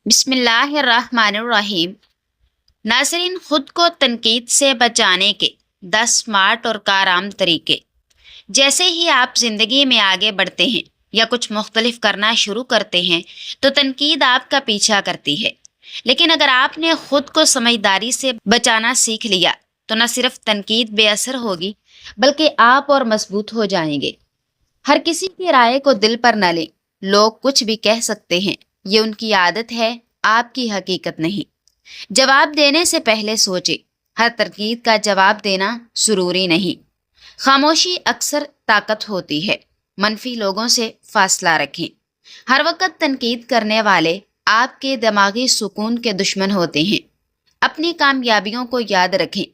بسم اللہ الرحمن الرحیم۔ ناظرین، خود کو تنقید سے بچانے کے 10 سمارٹ اور کارآمد طریقے۔ جیسے ہی آپ زندگی میں آگے بڑھتے ہیں یا کچھ مختلف کرنا شروع کرتے ہیں تو تنقید آپ کا پیچھا کرتی ہے، لیکن اگر آپ نے خود کو سمجھداری سے بچانا سیکھ لیا تو نہ صرف تنقید بے اثر ہوگی بلکہ آپ اور مضبوط ہو جائیں گے۔ ہر کسی کی رائے کو دل پر نہ لیں، لوگ کچھ بھی کہہ سکتے ہیں، یہ ان کی عادت ہے، آپ کی حقیقت نہیں۔ جواب دینے سے پہلے سوچیں، ہر تنقید کا جواب دینا ضروری نہیں۔ خاموشی اکثر طاقت ہوتی ہے۔ منفی لوگوں سے فاصلہ رکھیں۔ ہر وقت تنقید کرنے والے آپ کے دماغی سکون کے دشمن ہوتے ہیں۔ اپنی کامیابیوں کو یاد رکھیں۔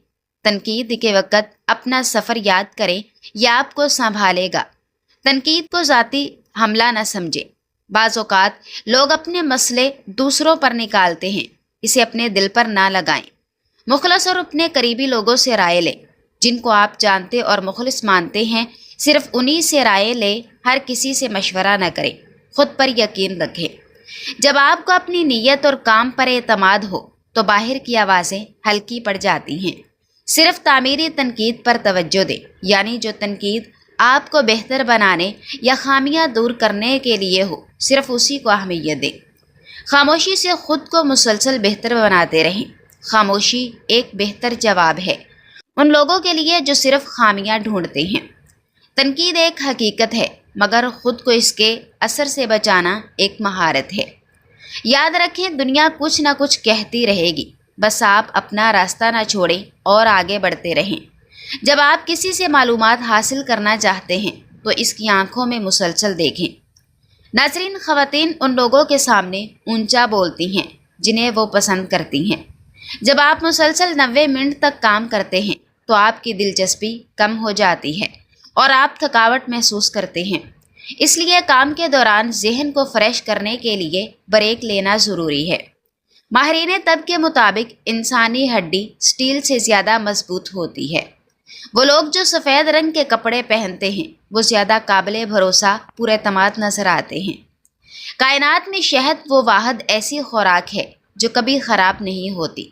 تنقید کے وقت اپنا سفر یاد کریں، یہ آپ کو سنبھالے گا۔ تنقید کو ذاتی حملہ نہ سمجھیں۔ بعض اوقات لوگ اپنے مسئلے دوسروں پر نکالتے ہیں، اسے اپنے دل پر نہ لگائیں۔ مخلص اور اپنے قریبی لوگوں سے رائے لیں، جن کو آپ جانتے اور مخلص مانتے ہیں، صرف انہی سے رائے لیں، ہر کسی سے مشورہ نہ کریں۔ خود پر یقین رکھیں۔ جب آپ کو اپنی نیت اور کام پر اعتماد ہو تو باہر کی آوازیں ہلکی پڑ جاتی ہیں۔ صرف تعمیری تنقید پر توجہ دیں، یعنی جو تنقید آپ کو بہتر بنانے یا خامیاں دور کرنے کے لیے ہو، صرف اسی کو اہمیت دیں۔ خاموشی سے خود کو مسلسل بہتر بناتے رہیں۔ خاموشی ایک بہتر جواب ہے ان لوگوں کے لیے جو صرف خامیاں ڈھونڈتے ہیں۔ تنقید ایک حقیقت ہے، مگر خود کو اس کے اثر سے بچانا ایک مہارت ہے۔ یاد رکھیں، دنیا کچھ نہ کچھ کہتی رہے گی، بس آپ اپنا راستہ نہ چھوڑیں اور آگے بڑھتے رہیں۔ جب آپ کسی سے معلومات حاصل کرنا چاہتے ہیں تو اس کی آنکھوں میں مسلسل دیکھیں۔ ناظرین، خواتین ان لوگوں کے سامنے اونچا بولتی ہیں جنہیں وہ پسند کرتی ہیں۔ جب آپ مسلسل 90 منٹ تک کام کرتے ہیں تو آپ کی دلچسپی کم ہو جاتی ہے اور آپ تھکاوٹ محسوس کرتے ہیں۔ اس لیے کام کے دوران ذہن کو فریش کرنے کے لیے بریک لینا ضروری ہے۔ ماہرین طب کے مطابق انسانی ہڈی سٹیل سے زیادہ مضبوط ہوتی ہے۔ وہ لوگ جو سفید رنگ کے کپڑے پہنتے ہیں وہ زیادہ قابل بھروسہ پر اعتماد نظر آتے ہیں۔ کائنات میں شہد وہ واحد ایسی خوراک ہے جو کبھی خراب نہیں ہوتی۔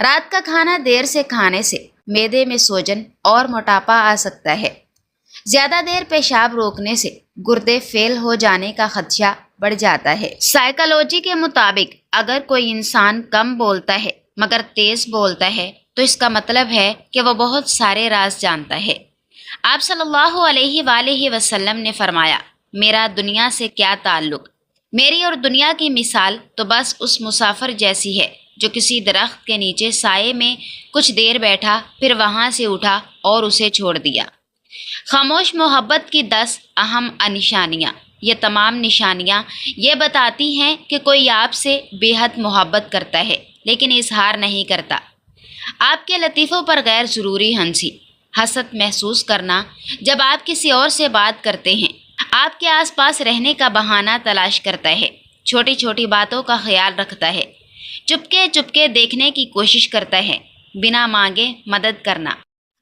رات کا کھانا دیر سے کھانے سے معدے میں سوجن اور موٹاپا آ سکتا ہے۔ زیادہ دیر پیشاب روکنے سے گردے فیل ہو جانے کا خدشہ بڑھ جاتا ہے۔ سائیکالوجی کے مطابق اگر کوئی انسان کم بولتا ہے مگر تیز بولتا ہے تو اس کا مطلب ہے کہ وہ بہت سارے راز جانتا ہے۔ آپ صلی اللہ علیہ وآلہ وسلم نے فرمایا، میرا دنیا سے کیا تعلق؟ میری اور دنیا کی مثال تو بس اس مسافر جیسی ہے جو کسی درخت کے نیچے سائے میں کچھ دیر بیٹھا، پھر وہاں سے اٹھا اور اسے چھوڑ دیا۔ خاموش محبت کی 10 اہم نشانیاں۔ یہ تمام نشانیاں یہ بتاتی ہیں کہ کوئی آپ سے بے حد محبت کرتا ہے لیکن اظہار نہیں کرتا۔ آپ کے لطیفوں پر غیر ضروری ہنسی، حسد محسوس کرنا جب آپ کسی اور سے بات کرتے ہیں، آپ کے آس پاس رہنے کا بہانہ تلاش کرتا ہے، چھوٹی چھوٹی باتوں کا خیال رکھتا ہے، چپکے چپکے دیکھنے کی کوشش کرتا ہے، بنا مانگے مدد کرنا،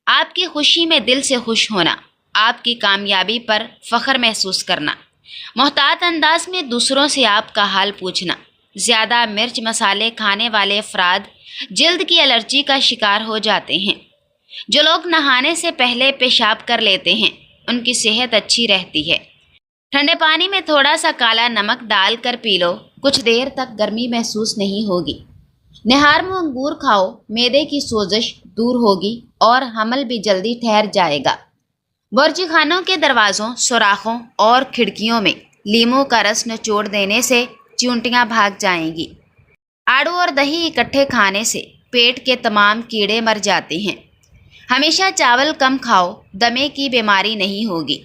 آپ کی خوشی میں دل سے خوش ہونا، آپ کی کامیابی پر فخر محسوس کرنا، محتاط انداز میں دوسروں سے آپ کا حال پوچھنا۔ زیادہ مرچ مسالے کھانے والے افراد جلد کی الرجی کا شکار ہو جاتے ہیں۔ جو لوگ نہانے سے پہلے پیشاب کر لیتے ہیں ان کی صحت اچھی رہتی ہے۔ ٹھنڈے پانی میں تھوڑا سا کالا نمک ڈال کر پی لو، کچھ دیر تک گرمی محسوس نہیں ہوگی۔ نہار میں انگور کھاؤ، معدے کی سوزش دور ہوگی اور حمل بھی جلدی ٹھہر جائے گا۔ باورچی خانوں کے دروازوں، سوراخوں اور کھڑکیوں میں لیموں کا رس نچوڑ دینے سے چیونٹیاں بھاگ جائیں گی۔ آڑو اور دہی اکٹھے کھانے سے پیٹ کے تمام کیڑے مر جاتے ہیں۔ ہمیشہ چاول کم کھاؤ، دمے کی بیماری نہیں ہوگی۔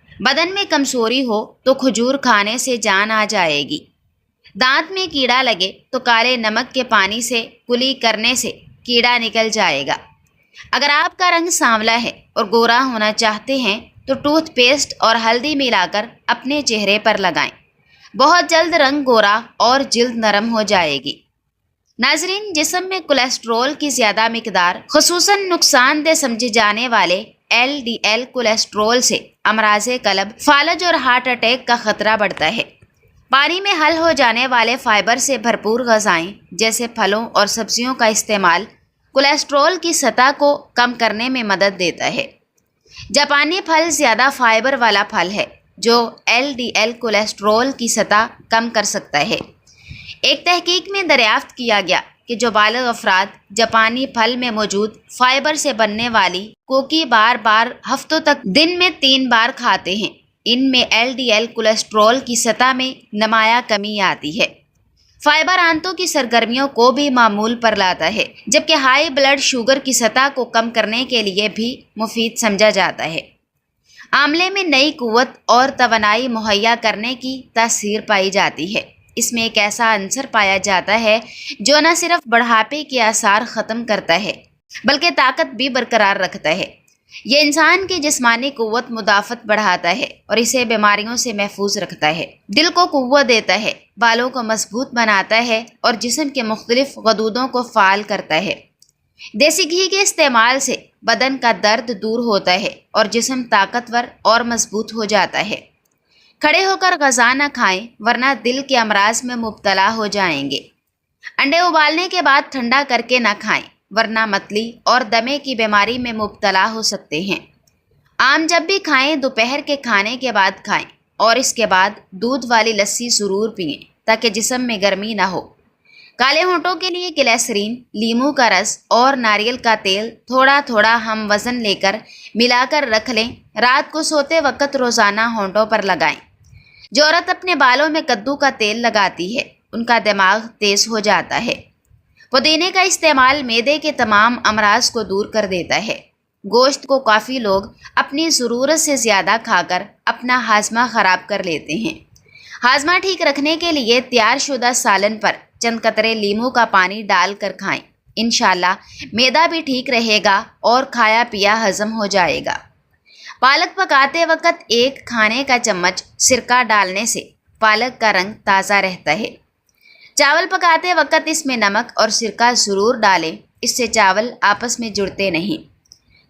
بدن میں کمزوری ہو تو کھجور کھانے سے جان آ جائے گی۔ دانت میں کیڑا لگے تو کالے نمک کے پانی سے کلی کرنے سے کیڑا نکل جائے گا۔ اگر آپ کا رنگ سانولا ہے اور گورا ہونا چاہتے ہیں تو ٹوتھ پیسٹ اور ہلدی ملا کر اپنے چہرے پر لگائیں، بہت جلد رنگ گورا اور جلد نرم ہو جائے گی۔ ناظرین، جسم میں کولیسٹرول کی زیادہ مقدار، خصوصاً نقصان دہ سمجھے جانے والے LDL کولیسٹرول سے امراض قلب، فالج اور ہارٹ اٹیک کا خطرہ بڑھتا ہے۔ پانی میں حل ہو جانے والے فائبر سے بھرپور غذائیں جیسے پھلوں اور سبزیوں کا استعمال کولیسٹرول کی سطح کو کم کرنے میں مدد دیتا ہے۔ جاپانی پھل زیادہ فائبر والا پھل ہے جو LDL کولیسٹرول کی سطح کم کر سکتا ہے۔ ایک تحقیق میں دریافت کیا گیا کہ جو بالغ افراد جاپانی پھل میں موجود فائبر سے بننے والی کوکی بار بار ہفتوں تک دن میں 3 بار کھاتے ہیں، ان میں LDL کولیسٹرول کی سطح میں نمایاں کمی آتی ہے۔ فائبر آنتوں کی سرگرمیوں کو بھی معمول پر لاتا ہے، جبکہ ہائی بلڈ شوگر کی سطح کو کم کرنے کے لیے بھی مفید سمجھا جاتا ہے۔ آملے میں نئی قوت اور توانائی مہیا کرنے کی تاثیر پائی جاتی ہے۔ اس میں ایک ایسا عنصر پایا جاتا ہے جو نہ صرف بڑھاپے کے آثار ختم کرتا ہے بلکہ طاقت بھی برقرار رکھتا ہے۔ یہ انسان کی جسمانی قوت مدافعت بڑھاتا ہے اور اسے بیماریوں سے محفوظ رکھتا ہے، دل کو قوت دیتا ہے، بالوں کو مضبوط بناتا ہے اور جسم کے مختلف غدودوں کو فعال کرتا ہے۔ دیسی گھی کے استعمال سے بدن کا درد دور ہوتا ہے اور جسم طاقتور اور مضبوط ہو جاتا ہے۔ کھڑے ہو کر غذا نہ کھائیں ورنہ دل کے امراض میں مبتلا ہو جائیں گے۔ انڈے ابالنے کے بعد ٹھنڈا کر کے نہ کھائیں ورنہ متلی اور دمے کی بیماری میں مبتلا ہو سکتے ہیں۔ آم جب بھی کھائیں دوپہر کے کھانے کے بعد کھائیں اور اس کے بعد دودھ والی لسی ضرور پئیں تاکہ جسم میں گرمی نہ ہو۔ کالے ہونٹوں کے لیے گلیسرین، لیموں کا رس اور ناریل کا تیل تھوڑا تھوڑا ہم وزن لے کر ملا کر رکھ لیں، رات کو سوتے وقت روزانہ ہونٹوں پر لگائیں۔ جو عورت اپنے بالوں میں کدو کا تیل لگاتی ہے ان کا دماغ تیز ہو جاتا ہے۔ پودینے کا استعمال معدے کے تمام امراض کو دور کر دیتا ہے۔ گوشت کو کافی لوگ اپنی ضرورت سے زیادہ کھا کر اپنا ہاضمہ خراب کر لیتے ہیں۔ ہاضمہ ٹھیک رکھنے کے لیے تیار شدہ سالن پر چند قطرے لیموں کا پانی ڈال کر کھائیں، انشاءاللہ معدہ بھی ٹھیک رہے گا اور کھایا پیا ہضم ہو جائے گا۔ پالک پکاتے وقت 1 کھانے کا چمچ سرکہ ڈالنے سے پالک کا رنگ تازہ رہتا ہے۔ چاول پکاتے وقت اس میں نمک اور سرکہ ضرور ڈالیں، اس سے چاول آپس میں جڑتے نہیں۔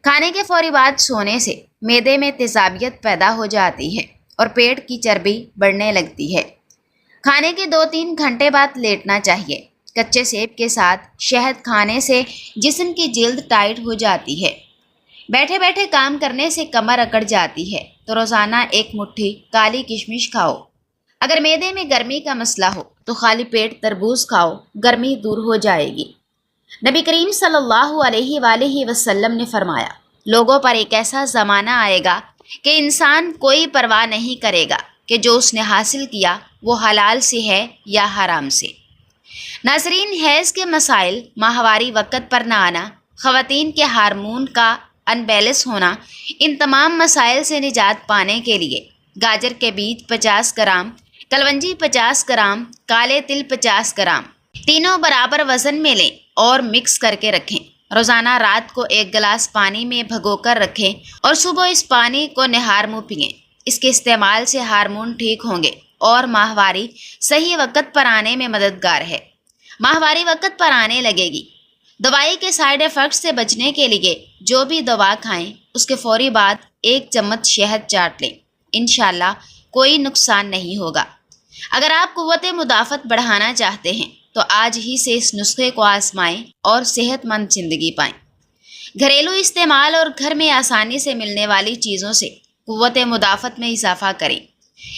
کھانے کے فوری بعد سونے سے معدے میں تیزابیت پیدا ہو جاتی ہے اور پیٹ کی چربی بڑھنے لگتی ہے۔ کھانے کے 2-3 گھنٹے بعد لیٹنا چاہیے۔ کچے سیب کے ساتھ شہد کھانے سے جسم کی جلد ٹائٹ ہو جاتی ہے۔ بیٹھے بیٹھے کام کرنے سے کمر اکڑ جاتی ہے تو روزانہ 1 مٹھی کالی کشمش کھاؤ۔ اگر معدے میں گرمی کا مسئلہ ہو تو خالی پیٹ تربوز کھاؤ، گرمی دور ہو جائے گی۔ نبی کریم صلی اللہ علیہ وآلہ وسلم نے فرمایا، لوگوں پر ایک ایسا زمانہ آئے گا کہ انسان کوئی پرواہ نہیں کرے گا کہ جو اس نے حاصل کیا وہ حلال سے ہے یا حرام سے۔ ناظرین، حیض کے مسائل، ماہواری وقت پر نہ آنا، خواتین کے ہارمون کا ان بیلنس ہونا، ان تمام مسائل سے نجات پانے کے لیے گاجر کے بیج 50 گرام، کلونجی 50 گرام، کالے تل 50 گرام، تینوں برابر وزن میں لیں اور مکس کر کے رکھیں۔ روزانہ رات کو 1 گلاس پانی میں بھگو کر رکھیں اور صبح اس پانی کو نہار منہ پئیں۔ اس کے استعمال سے ہارمون ٹھیک ہوں گے اور ماہواری صحیح وقت پر آنے میں مددگار ہے۔ ماہواری وقت پر آنے لگے گی۔ دوائی کے سائیڈ ایفیکٹ سے بچنے کے لیے جو بھی دوا کھائیں اس کے فوری بعد 1 چمچ شہد چاٹ لیں، انشاءاللہ کوئی نقصان نہیں ہوگا۔ اگر آپ قوت مدافعت بڑھانا چاہتے ہیں تو آج ہی سے اس نسخے کو آزمائیں اور صحت مند زندگی پائیں۔ گھریلو استعمال اور گھر میں آسانی سے ملنے والی چیزوں سے قوت مدافعت میں اضافہ کریں۔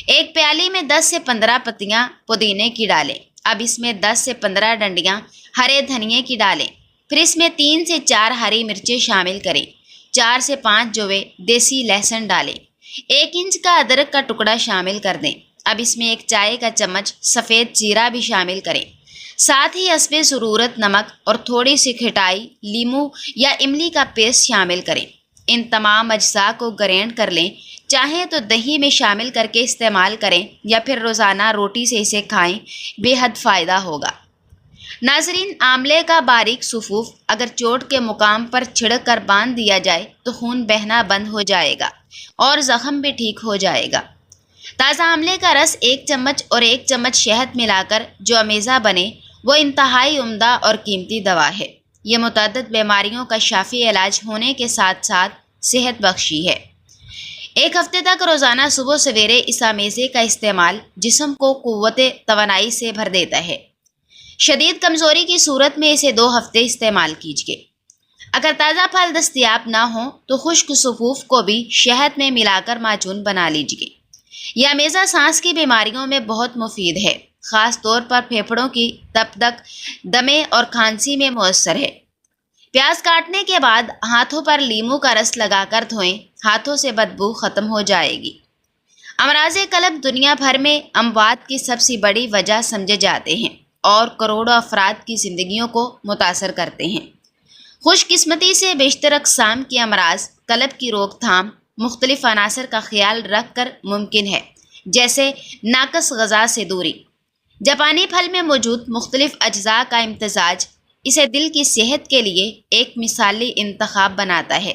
1 پیالی میں 10 سے 15 پتیاں پودینے کی ڈالیں۔ اب اس میں 10 سے 15 ڈنڈیاں ہرے دھنیے کی ڈالیں، پھر اس میں 3 سے 4 ہری مرچیں شامل کریں، 4 سے 5 جوے دیسی لہسن ڈالیں، 1 انچ کا ادرک کا ٹکڑا شامل کر دیں۔ اب اس میں 1 چائے کا چمچ سفید زیرہ بھی شامل کریں، ساتھ ہی حسب ضرورت نمک اور تھوڑی سی کھٹائی، لیموں یا املی کا پیسٹ شامل کریں۔ ان تمام اجزاء کو گرینڈ کر لیں، چاہیں تو دہی میں شامل کر کے استعمال کریں یا پھر روزانہ روٹی سے اسے کھائیں، بے حد فائدہ ہوگا۔ ناظرین، آملے کا باریک سفوف اگر چوٹ کے مقام پر چھڑک کر باندھ دیا جائے تو خون بہنا بند ہو جائے گا اور زخم بھی ٹھیک ہو جائے گا۔ تازہ آملے کا رس 1 چمچ اور 1 چمچ شہد ملا کر جو امیزہ بنے وہ انتہائی عمدہ اور قیمتی دوا ہے۔ یہ متعدد بیماریوں کا شافی علاج ہونے کے ساتھ ساتھ صحت بخشی ہے۔ ایک ہفتے تک روزانہ صبح سویرے اس آمیزے کا استعمال جسم کو قوت توانائی سے بھر دیتا ہے۔ شدید کمزوری کی صورت میں اسے 2 ہفتے استعمال کیجیے۔ اگر تازہ پھل دستیاب نہ ہوں تو خشک صفوف کو بھی شہد میں ملا کر معجون بنا لیجیے۔ یہ امیزہ سانس کی بیماریوں میں بہت مفید ہے، خاص طور پر پھیپھڑوں کی تپ دق، دمے اور کھانسی میں مؤثر ہے۔ پیاز کاٹنے کے بعد ہاتھوں پر لیموں کا رس لگا کر دھوئیں، ہاتھوں سے بدبو ختم ہو جائے گی۔ امراض قلب دنیا بھر میں اموات کی سب سے بڑی وجہ سمجھے جاتے ہیں اور کروڑوں افراد کی زندگیوں کو متاثر کرتے ہیں۔ خوش قسمتی سے بیشتر اقسام کے امراض قلب کی روک تھام مختلف عناصر کا خیال رکھ کر ممکن ہے، جیسے ناقص غذا سے دوری۔ جاپانی پھل میں موجود مختلف اجزاء کا امتزاج اسے دل کی صحت کے لیے ایک مثالی انتخاب بناتا ہے۔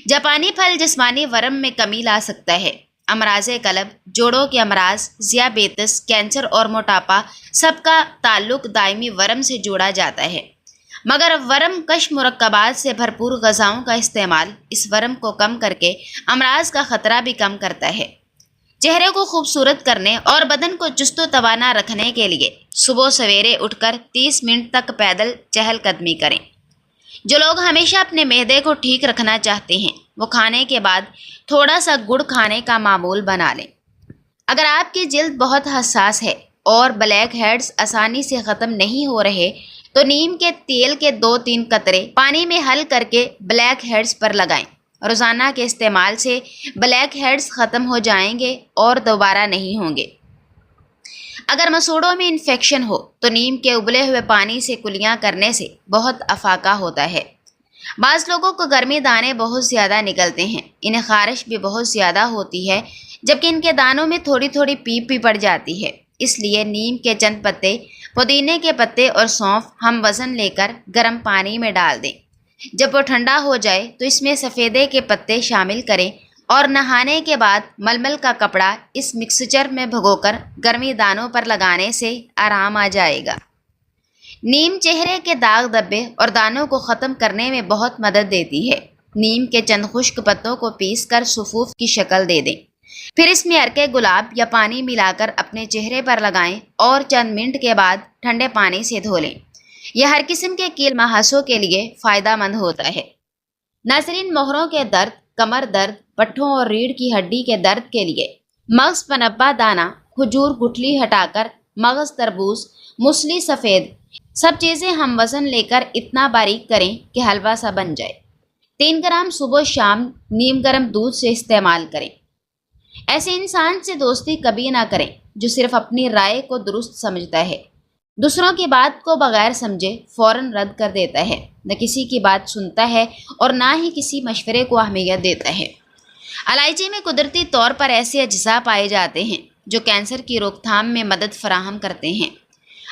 جاپانی پھل جسمانی ورم میں کمی لا سکتا ہے۔ امراض قلب، جوڑوں کے امراض، ذیابیطس، کینسر اور موٹاپا سب کا تعلق دائمی ورم سے جوڑا جاتا ہے، مگر ورم کش مرکبات سے بھرپور غذاؤں کا استعمال اس ورم کو کم کر کے امراض کا خطرہ بھی کم کرتا ہے۔ چہرے کو خوبصورت کرنے اور بدن کو چست و توانا رکھنے کے لیے صبح سویرے اٹھ کر 30 منٹ تک پیدل چہل قدمی کریں۔ جو لوگ ہمیشہ اپنے معدے کو ٹھیک رکھنا چاہتے ہیں وہ کھانے کے بعد تھوڑا سا گڑ کھانے کا معمول بنا لیں۔ اگر آپ کی جلد بہت حساس ہے اور بلیک ہیڈز آسانی سے ختم نہیں ہو رہے تو نیم کے تیل کے 2-3 قطرے پانی میں حل کر کے بلیک ہیڈز پر لگائیں۔ روزانہ کے استعمال سے بلیک ہیڈز ختم ہو جائیں گے اور دوبارہ نہیں ہوں گے۔ اگر مسوڑوں میں انفیکشن ہو تو نیم کے ابلے ہوئے پانی سے کلیاں کرنے سے بہت افاقہ ہوتا ہے۔ بعض لوگوں کو گرمی دانے بہت زیادہ نکلتے ہیں، انہیں خارش بھی بہت زیادہ ہوتی ہے، جبکہ ان کے دانوں میں تھوڑی تھوڑی پیپ بھی پڑ جاتی ہے۔ اس لیے نیم کے چند پتے، پودینے کے پتے اور سونف ہم وزن لے کر گرم پانی میں ڈال دیں۔ جب وہ ٹھنڈا ہو جائے تو اس میں سفیدے کے پتے شامل کریں اور نہانے کے بعد ململ کا کپڑا اس مکسچر میں بھگو کر گرمی دانوں پر لگانے سے آرام آ جائے گا۔ نیم چہرے کے داغ دھبے اور دانوں کو ختم کرنے میں بہت مدد دیتی ہے۔ نیم کے چند خشک پتوں کو پیس کر صفوف کی شکل دے دیں، پھر اس میں عرق گلاب یا پانی ملا کر اپنے چہرے پر لگائیں اور چند منٹ کے بعد ٹھنڈے پانی سے دھو لیں۔ یہ ہر قسم کے کیل مہاسوں کے لیے فائدہ مند ہوتا ہے۔ ناظرین، موہروں کے درد، کمر درد، پٹھوں اور ریڑھ کی ہڈی کے درد کے لیے مغز پنبا دانہ، کھجور گٹھلی ہٹا کر مغز تربوز، موسلی سفید سب چیزیں ہم وزن لے کر اتنا باریک کریں کہ حلوہ سا بن جائے۔ 3 گرام صبح شام نیم گرم دودھ سے استعمال کریں۔ ایسے انسان سے دوستی کبھی نہ کریں جو صرف اپنی رائے کو درست سمجھتا ہے، دوسروں کی بات کو بغیر سمجھے فوراً رد کر دیتا ہے، نہ کسی کی بات سنتا ہے اور نہ ہی کسی مشورے کو اہمیت دیتا ہے۔ الائچی میں قدرتی طور پر ایسے اجزاء پائے جاتے ہیں جو کینسر کی روک تھام میں مدد فراہم کرتے ہیں۔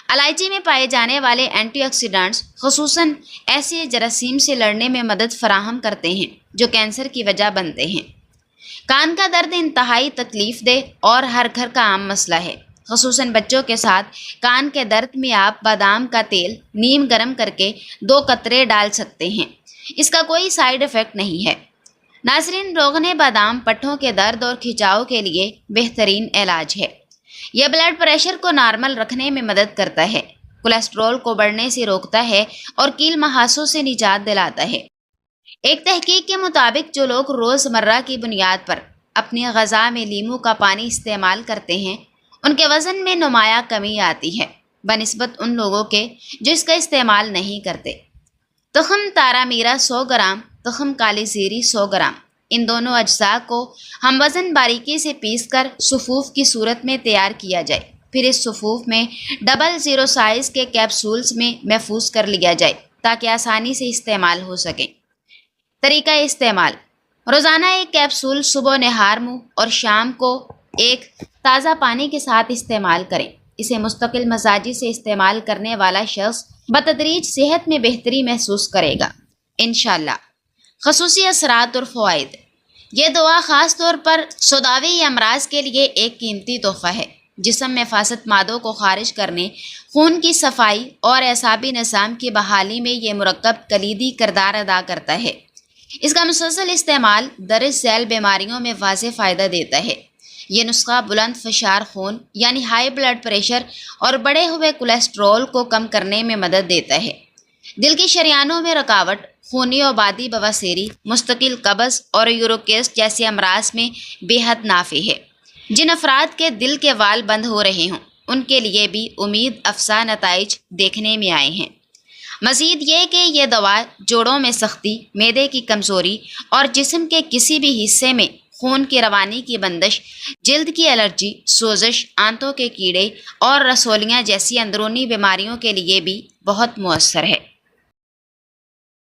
الائچی میں پائے جانے والے اینٹی آکسیڈنٹس خصوصاً ایسے جراثیم سے لڑنے میں مدد فراہم کرتے ہیں جو کینسر کی وجہ بنتے ہیں۔ کان کا درد انتہائی تکلیف دہ اور ہر گھر کا عام مسئلہ ہے، خصوصاً بچوں کے ساتھ۔ کان کے درد میں آپ بادام کا تیل نیم گرم کر کے 2 قطرے ڈال سکتے ہیں، اس کا کوئی سائیڈ ایفیکٹ نہیں ہے۔ ناظرین، روغن بادام پٹھوں کے درد اور کھچاؤ کے لیے بہترین علاج ہے۔ یہ بلڈ پریشر کو نارمل رکھنے میں مدد کرتا ہے، کولیسٹرول کو بڑھنے سے روکتا ہے اور کیل مہاسوں سے نجات دلاتا ہے۔ ایک تحقیق کے مطابق جو لوگ روزمرہ کی بنیاد پر اپنی غذا میں لیموں کا پانی استعمال کرتے ہیں ان کے وزن میں نمایاں کمی آتی ہے بنسبت ان لوگوں کے جو اس کا استعمال نہیں کرتے۔ تخم تارا میرا 100 گرام، تخم کالی زیری 100 گرام، ان دونوں اجزاء کو ہم وزن باریکی سے پیس کر صفوف کی صورت میں تیار کیا جائے، پھر اس صفوف میں 00 سائز کے کیپسولز میں محفوظ کر لیا جائے تاکہ آسانی سے استعمال ہو سکیں۔ طریقہ استعمال: روزانہ ایک کیپسول صبح نہار منہ اور شام کو ایک تازہ پانی کے ساتھ استعمال کریں۔ اسے مستقل مزاجی سے استعمال کرنے والا شخص بتدریج صحت میں بہتری محسوس کرے گا انشاءاللہ۔ خصوصی اثرات اور فوائد: یہ دعا خاص طور پر سوداوی امراض کے لیے ایک قیمتی تحفہ ہے۔ جسم میں فاسد مادوں کو خارج کرنے، خون کی صفائی اور اعصابی نظام کی بحالی میں یہ مرکب کلیدی کردار ادا کرتا ہے۔ اس کا مسلسل استعمال درج ذیل بیماریوں میں واضح فائدہ دیتا ہے۔ یہ نسخہ بلند فشار خون یعنی ہائی بلڈ پریشر اور بڑھے ہوئے کولیسٹرول کو کم کرنے میں مدد دیتا ہے۔ دل کی شریانوں میں رکاوٹ، خونی آبادی، بواسیری، مستقل قبض اور یوروکیسٹ جیسے امراض میں بے حد نافع ہے۔ جن افراد کے دل کے وال بند ہو رہے ہوں ان کے لیے بھی امید افزا نتائج دیکھنے میں آئے ہیں۔ مزید یہ کہ یہ دوا جوڑوں میں سختی، معدے کی کمزوری اور جسم کے کسی بھی حصے میں خون کی روانی کی بندش، جلد کی الرجی، سوزش، آنتوں کے کیڑے اور رسولیاں جیسی اندرونی بیماریوں کے لیے بھی بہت مؤثر ہے۔